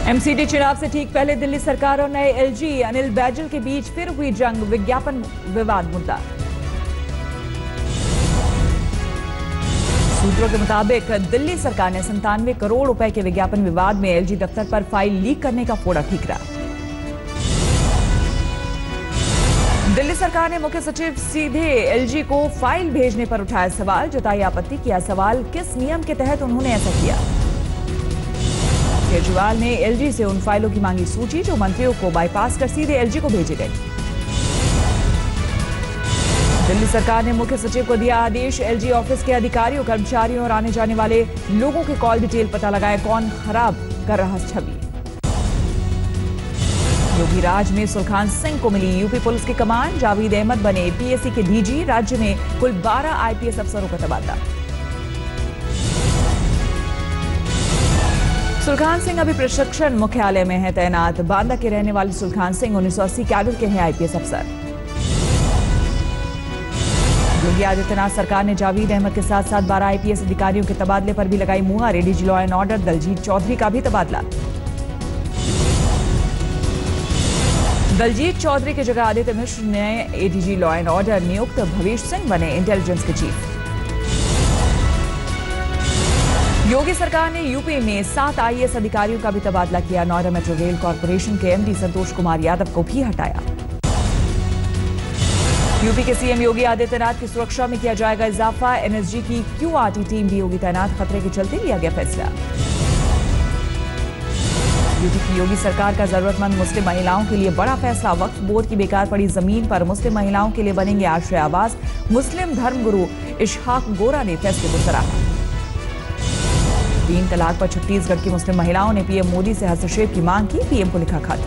MCD चुनाव से ठीक पहले दिल्ली सरकार और नए एलजी अनिल बैजल के बीच फिर हुई जंग, विज्ञापन विवाद मुद्दा। सूत्रों के मुताबिक दिल्ली सरकार ने 97 करोड़ रुपए के विज्ञापन विवाद में एलजी दफ्तर पर फाइल लीक करने का फोड़ा ठीकरा। दिल्ली सरकार ने मुख्य सचिव सीधे एलजी को फाइल भेजने पर उठाया सवाल, जताई आपत्ति। किया सवाल, किस नियम के तहत उन्होंने ऐसा किया। केजरीवाल ने एलजी से उन फाइलों की मांगी सूची जो मंत्रियों को बाईपास कर सीधे एलजी को भेजी गई। दिल्ली सरकार ने मुख्य सचिव को दिया आदेश, एलजी ऑफिस के अधिकारियों, कर्मचारियों और आने जाने वाले लोगों के कॉल डिटेल पता लगाए, कौन खराब कर रहा छवि। योगी राज में सुलखान सिंह को मिली यूपी पुलिस की कमान, जावेद अहमद बने पीएससी के डीजी। राज्य में कुल 12 आईपीएस अफसरों का तबादला। सुलखान सिंह अभी प्रशिक्षण मुख्यालय में है तैनात। बांदा के रहने वाले सुलखान सिंह 1980 कैडर के हैं आईपीएस अफसर। योगी आदित्यनाथ सरकार ने जावेद अहमद के साथ साथ 12 आईपीएस अधिकारियों के तबादले पर भी लगाई मुहर। ADG law and order Daljit Chaudhary का भी तबादला। दलजीत चौधरी की जगह आदित्य मिश्र ने एडीजी लॉ एंड ऑर्डर नियुक्त। भवेश सिंह बने इंटेलिजेंस के चीफ। योगी सरकार ने यूपी में 7 आईएएस अधिकारियों का भी तबादला किया। नोएडा मेट्रो रेल कॉर्पोरेशन के एमडी संतोष कुमार यादव को भी हटाया। यूपी के सीएम योगी आदित्यनाथ की सुरक्षा में किया जाएगा इजाफा। एनएसजी की क्यूआरटी टीम भी होगी तैनात। खतरे के चलते लिया गया फैसला। यूपी की योगी सरकार का जरूरतमंद मुस्लिम महिलाओं के लिए बड़ा फैसला। वक्फ बोर्ड की बेकार पड़ी जमीन पर मुस्लिम महिलाओं के लिए बनेंगे आश्रय आवास। मुस्लिम धर्मगुरु इशहाक गोरा ने फैसले को सराहा। 3 तलाक पर छत्तीसगढ़ की मुस्लिम महिलाओं ने पीएम मोदी से हस्तक्षेप की मांग की। पीएम को लिखा खत।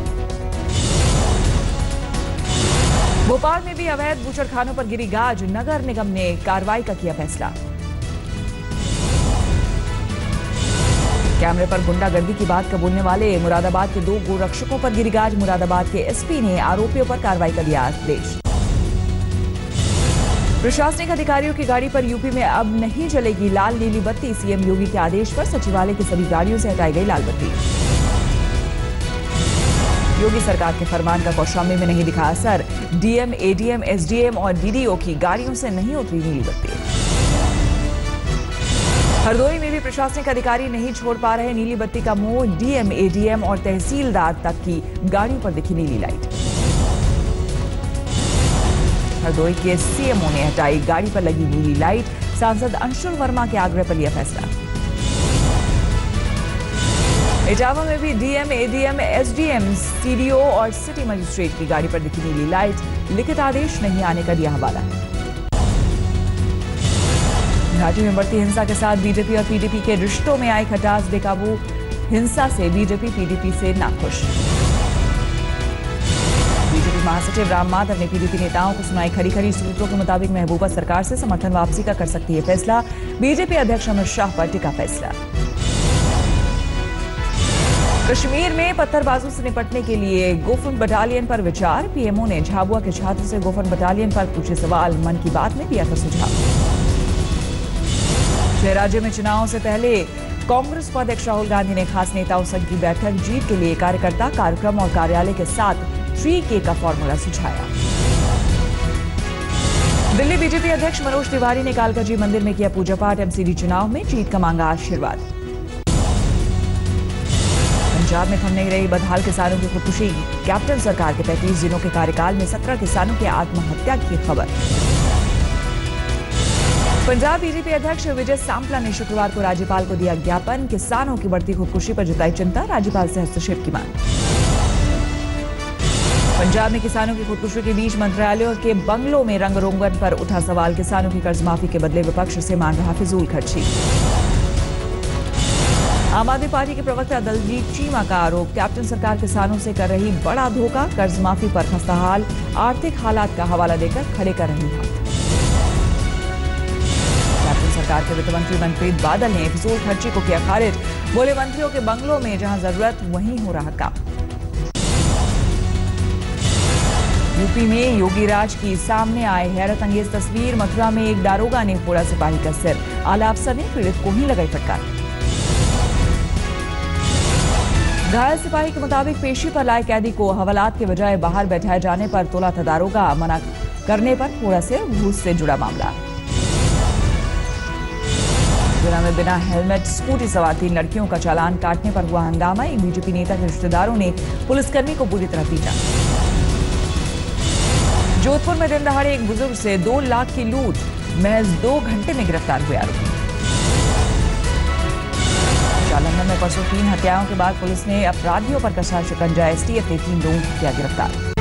भोपाल में भी अवैध बूचड़खानों पर गिरी गाज। नगर निगम ने कार्रवाई का किया फैसला। कैमरे पर गुंडागर्दी की बात कबूलने वाले मुरादाबाद के 2 गोरक्षकों पर गिरी गाज। मुरादाबाद के एसपी ने आरोपियों पर कार्रवाई का दिया आदेश। प्रशासनिक अधिकारियों की गाड़ी पर यूपी में अब नहीं जलेगी लाल नीली बत्ती। सीएम योगी के आदेश पर सचिवालय की सभी गाड़ियों से हटाई गई लाल बत्ती। योगी सरकार के फरमान का कौशाम्बी में नहीं दिखा असर। डीएम, एडीएम, एसडीएम और डीडीओ की गाड़ियों से नहीं उतरी नीली बत्ती। हरदोई में भी प्रशासनिक अधिकारी नहीं छोड़ पा रहे नीली बत्ती का मुंह। डीएम, एडीएम और तहसीलदार तक की गाड़ियों पर दिखी नीली लाइट। हरदोई के सीएमओ ने हटाई गाड़ी पर लगी नीली लाइट। सांसद अंशुल वर्मा के आग्रह पर लिया फैसला। इटावा में भी डीएम, एडीएम, एसडीएम, सीडीओ और सिटी मजिस्ट्रेट की गाड़ी पर दिखी नीली लाइट। लिखित आदेश नहीं आने का दिया हवाला। घाटी में बढ़ती हिंसा के साथ बीजेपी और पीडीपी के रिश्तों में आई खटास। बेकाबू हिंसा से बीजेपी पीडीपी से नाखुश। बीजेपी महासचिव राम माधव ने पीडीपी नेताओं को सुनाई खरी खरी। सूत्रों के मुताबिक महबूबा सरकार से समर्थन वापसी का कर सकती है फैसला। बीजेपी अध्यक्ष अमित शाह पर टिका फैसला। कश्मीर में पत्थरबाजों से निपटने के लिए गोफन बटालियन पर विचार। पीएमओ ने झाबुआ के छात्र से गोफन बटालियन पर पूछे सवाल। मन की बात में दिया था सुझाव। 6 राज्यों में चुनाव से पहले कांग्रेस उपाध्यक्ष राहुल गांधी ने खास नेताओं संघ की बैठक। जीत के लिए कार्यकर्ता, कार्यक्रम और कार्यालय के साथ 3K का फॉर्मूला सुझाया। दिल्ली बीजेपी अध्यक्ष मनोज तिवारी ने कालकाजी मंदिर में किया पूजा पाठ। एमसीडी चुनाव में जीत का मांगा आशीर्वाद। पंजाब में थम नहीं रही बदहाल किसानों की खुदकुशी। कैप्टन सरकार के 35 दिनों के कार्यकाल में 17 किसानों की आत्महत्या की खबर। पंजाब बीजेपी अध्यक्ष विजय सांपला ने शुक्रवार को राज्यपाल को दिया ज्ञापन। किसानों की बढ़ती खुदकुशी पर जताई चिंता। राज्यपाल से हस्तक्षेप की मांग। पंजाब में किसानों की खुदकुशी के बीच मंत्रालयों के बंगलों में रंग रोगन पर उठा सवाल। किसानों की कर्ज माफी के बदले विपक्ष से मांग रहा फिजूल खर्ची। आम आदमी पार्टी के प्रवक्ता दलजीत चीमा का आरोप। कैप्टन सरकार किसानों से कर रही बड़ा धोखा। कर्ज माफी पर खस्ताहाल आर्थिक हालात का हवाला देकर खड़े कर रही हाथ। कैप्टन सरकार के वित्त मंत्री मनप्रीत बादल ने फिजूल खर्ची को किया खारिज। बोले मंत्रियों के बंगलों में जहां जरूरत वहीं हो रहा काम। यूपी में योगी राज की सामने आए हैरत अंगेज तस्वीर। मथुरा में एक दारोगा ने फोड़ा सिपाही का सिर। आला अफसर ने पीड़ित को ही लगाई फटकार। घायल सिपाही के मुताबिक पेशी पर लाए कैदी को हवालात के बजाय बाहर बैठाए जाने पर तोला था दारोगा, मना करने पर थोड़ा से घूस से जुड़ा मामला। गुना में बिना हेलमेट स्कूटी सवार 3 लड़कियों का चालान काटने पर हुआ हंगामा। एक बीजेपी नेता के रिश्तेदारों ने पुलिसकर्मी को बुरी तरह पीटा। जोधपुर में दिन दहाड़े एक बुजुर्ग से 2 लाख की लूट, महज 2 घंटे में गिरफ्तार हुए आरोपी। जालंधर में परसों 3 हत्याओं के बाद पुलिस ने अपराधियों पर कसा शिकंजा। एसटीएफ ने 3 लोगों को किया गिरफ्तार।